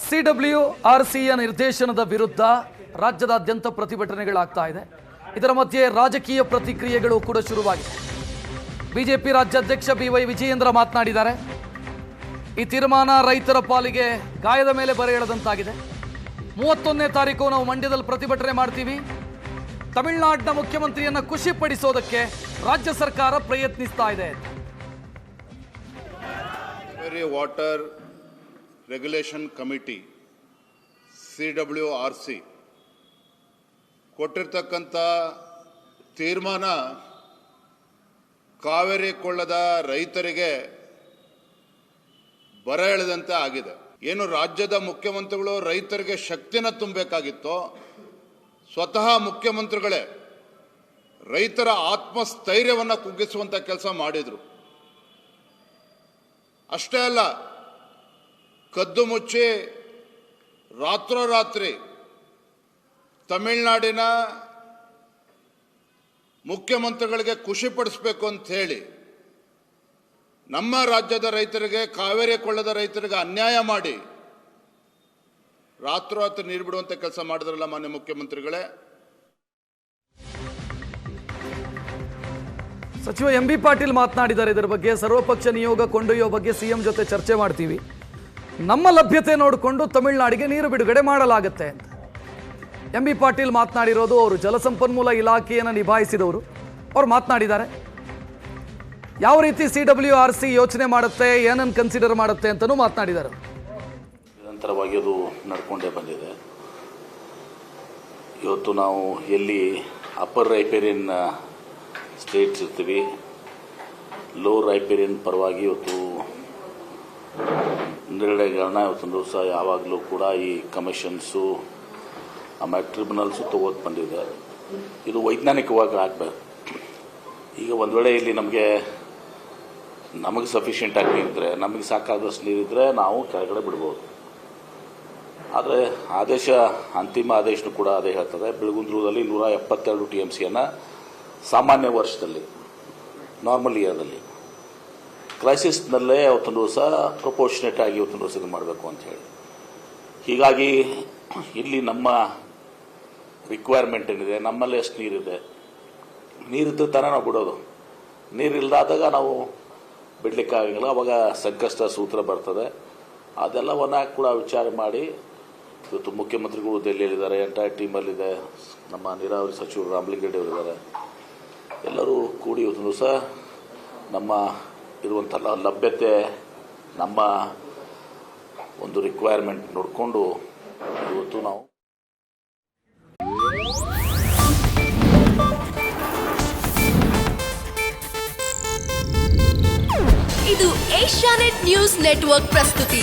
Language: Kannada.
CWRCಯ ನಿರ್ದೇಶನದ ವಿರುದ್ಧ ರಾಜ್ಯದಾದ್ಯಂತ ಪ್ರತಿಭಟನೆಗಳಾಗ್ತಾ ಇದೆ. ಇದರ ಮಧ್ಯೆ ರಾಜಕೀಯ ಪ್ರತಿಕ್ರಿಯೆಗಳು ಕೂಡ ಶುರುವಾಗಿದೆ. ಬಿಜೆಪಿ ರಾಜ್ಯಾಧ್ಯಕ್ಷ BY ವಿಜಯೇಂದ್ರ ಮಾತನಾಡಿದ್ದಾರೆ. ಈ ತೀರ್ಮಾನ ರೈತರ ಪಾಲಿಗೆ ಗಾಯದ ಮೇಲೆ ಬರೆ ಎಳೆದಂತಾಗಿದೆ. 31ನೇ ತಾರೀಕು ನಾವು ಮಂಡ್ಯದಲ್ಲಿ ಪ್ರತಿಭಟನೆ ಮಾಡ್ತೀವಿ. ತಮಿಳುನಾಡಿನ ಮುಖ್ಯಮಂತ್ರಿಯನ್ನ ಖುಷಿಪಡಿಸೋದಕ್ಕೆ ರಾಜ್ಯ ಸರ್ಕಾರ ಪ್ರಯತ್ನಿಸ್ತಾ ಇದೆ. ವಾಟರ್ ರೆಗ್ಯುಲೇಷನ್ ಕಮಿಟಿ CWRC ಕೊಟ್ಟಿರ್ತಕ್ಕಂಥ ತೀರ್ಮಾನ ಕಾವೇರಿ ಕೊಳ್ಳದ ರೈತರಿಗೆ ಬರ ಎಳೆದಂತೆ ಆಗಿದೆ. ಏನು ರಾಜ್ಯದ ಮುಖ್ಯಮಂತ್ರಿಗಳು ರೈತರಿಗೆ ಶಕ್ತಿನ ತುಂಬಬೇಕಾಗಿತ್ತೋ ಸ್ವತಃ ಮುಖ್ಯಮಂತ್ರಿಗಳೇ ರೈತರ ಆತ್ಮಸ್ಥೈರ್ಯವನ್ನು ಕುಗ್ಗಿಸುವಂಥ ಕೆಲಸ ಮಾಡಿದರು. ಅಷ್ಟೇ ಅಲ್ಲ, ಕದ್ದು ಮುಚ್ಚಿ ರಾತ್ರೋರಾತ್ರಿ ತಮಿಳುನಾಡಿನ ಮುಖ್ಯಮಂತ್ರಿಗಳಿಗೆ ಖುಷಿಪಡಿಸಬೇಕು ಅಂತ ಹೇಳಿ ನಮ್ಮ ರಾಜ್ಯದ ರೈತರಿಗೆ, ಕಾವೇರಿ ಕೊಳ್ಳದ ರೈತರಿಗೆ ಅನ್ಯಾಯ ಮಾಡಿ ರಾತ್ರೋರಾತ್ರಿ ನೀರು ಬಿಡುವಂಥ ಕೆಲಸ ಮಾಡಿದ್ರಲ್ಲ ಮಾನ್ಯ ಮುಖ್ಯಮಂತ್ರಿಗಳೇ. ಸಚಿವ MB ಪಾಟೀಲ್ ಮಾತನಾಡಿದ್ದಾರೆ. ಇದರ ಬಗ್ಗೆ ಸರ್ವಪಕ್ಷ ನಿಯೋಗ ಕೊಂಡೊಯ್ಯೋ ಬಗ್ಗೆ CM ಜೊತೆ ಚರ್ಚೆ ಮಾಡ್ತೀವಿ. ನಮ್ಮ ಲಭ್ಯತೆ ನೋಡಿಕೊಂಡು ತಮಿಳುನಾಡಿಗೆ ನೀರು ಬಿಡುಗಡೆ ಮಾಡಲಾಗುತ್ತೆ ಅಂತ MB ಪಾಟೀಲ್ ಮಾತನಾಡಿರೋದು. ಅವರು ಜಲಸಂಪನ್ಮೂಲ ಇಲಾಖೆಯನ್ನು ನಿಭಾಯಿಸಿದವರು. ಅವ್ರು ಮಾತನಾಡಿದ್ದಾರೆ. ಯಾವ ರೀತಿ CWRC ಯೋಚನೆ ಮಾಡುತ್ತೆ, ಏನನ್ನು ಕನ್ಸಿಡರ್ ಮಾಡುತ್ತೆ ಅಂತಲೂ ಮಾತನಾಡಿದ್ದಾರೆ. ನಿರಂತರವಾಗಿ ಅದು ನಡ್ಕೊಂಡೇ ಬಂದಿದೆ. ಇವತ್ತು ನಾವು ಎಲ್ಲಿ ಅಪ್ಪರ್ ರೈಪೇರಿಯನ್ ಸ್ಟೇಟ್ಸ್ ಇರ್ತೀವಿ, ಲೋ ರೈಪೇರಿಯನ್ ಪರವಾಗಿ ಇವತ್ತು ನಿರ್ಣಯಗಳನ್ನ ಇವತ್ತೊಂದು ದಿವಸ ಯಾವಾಗಲೂ ಕೂಡ ಈ ಕಮಿಷನ್ಸು ಆಮೇಲೆ ಟ್ರಿಬ್ಯುನಲ್ಸು ತಗೋದು ಬಂದಿದೆ. ಇದು ವೈಜ್ಞಾನಿಕವಾಗಿ ಆಗಬೇಕು. ಈಗ ಒಂದು ವೇಳೆ ಇಲ್ಲಿ ನಮಗೆ ಸಫಿಷಿಯೆಂಟಾಗಿ ನೀರಿದ್ರೆ, ನಮಗೆ ಸಾಕಾದಷ್ಟು ನೀರಿದ್ರೆ ನಾವು ಕೆಳಗಡೆ ಬಿಡ್ಬೋದು. ಆದರೆ ಅಂತಿಮ ಆದೇಶನೂ ಕೂಡ ಅದೇ ಹೇಳ್ತದೆ. ಬೆಳಗುಂದ್ರದಲ್ಲಿ 172 TMCಯನ್ನು ಸಾಮಾನ್ಯ ವರ್ಷದಲ್ಲಿ, ನಾರ್ಮಲ್ ಇಯರ್ದಲ್ಲಿ, ಕ್ರೈಸಿಸ್ನಲ್ಲೇ ಅವತ್ತೊಂದು ದಿವಸ ಪ್ರಪೋರ್ಷನೇಟ್ ಆಗಿ ಇವತ್ತೊಂದು ದಿವಸ ಇದು ಮಾಡಬೇಕು ಅಂತ ಹೇಳಿ. ಹೀಗಾಗಿ ಇಲ್ಲಿ ನಮ್ಮ ರಿಕ್ವೈರ್ಮೆಂಟ್ ಏನಿದೆ, ನಮ್ಮಲ್ಲಿ ಎಷ್ಟು ನೀರಿದೆ, ನೀರಿದ್ದ ತಾನೇ ನಾವು ಬಿಡೋದು. ನೀರಿಲ್ಲದಾದಾಗ ನಾವು ಬಿಡಲಿಕ್ಕಾಗಲ್ಲ. ಅವಾಗ ಸಂಕಷ್ಟ ಸೂತ್ರ ಬರ್ತದೆ. ಅದೆಲ್ಲವನ್ನ ಕೂಡ ವಿಚಾರ ಮಾಡಿ ಇವತ್ತು ಮುಖ್ಯಮಂತ್ರಿಗಳು ದೆಹಲಿಯಲ್ಲಿದ್ದಾರೆ, ಎಂಟೈರ್ ಟೀಮಲ್ಲಿದೆ, ನಮ್ಮ ನೀರಾವರಿ ಸಚಿವರು ರಾಮಲಿಂಗರೆಡ್ಡಿ ಅವರಿದ್ದಾರೆ. ಎಲ್ಲರೂ ಕೂಡಿ ಇವತ್ತೊಂದು ದಿವಸ ನಮ್ಮ ಇರುವಂಥ ಲಭ್ಯತೆ, ನಮ್ಮ ಒಂದು ರಿಕ್ವೈರ್ಮೆಂಟ್ ನೋಡಿಕೊಂಡು ಇವತ್ತು ನಾವು ಇದು ಏಷ್ಯಾನೆಟ್ ನ್ಯೂಸ್ ನೆಟ್ವರ್ಕ್ ಪ್ರಸ್ತುತಿ.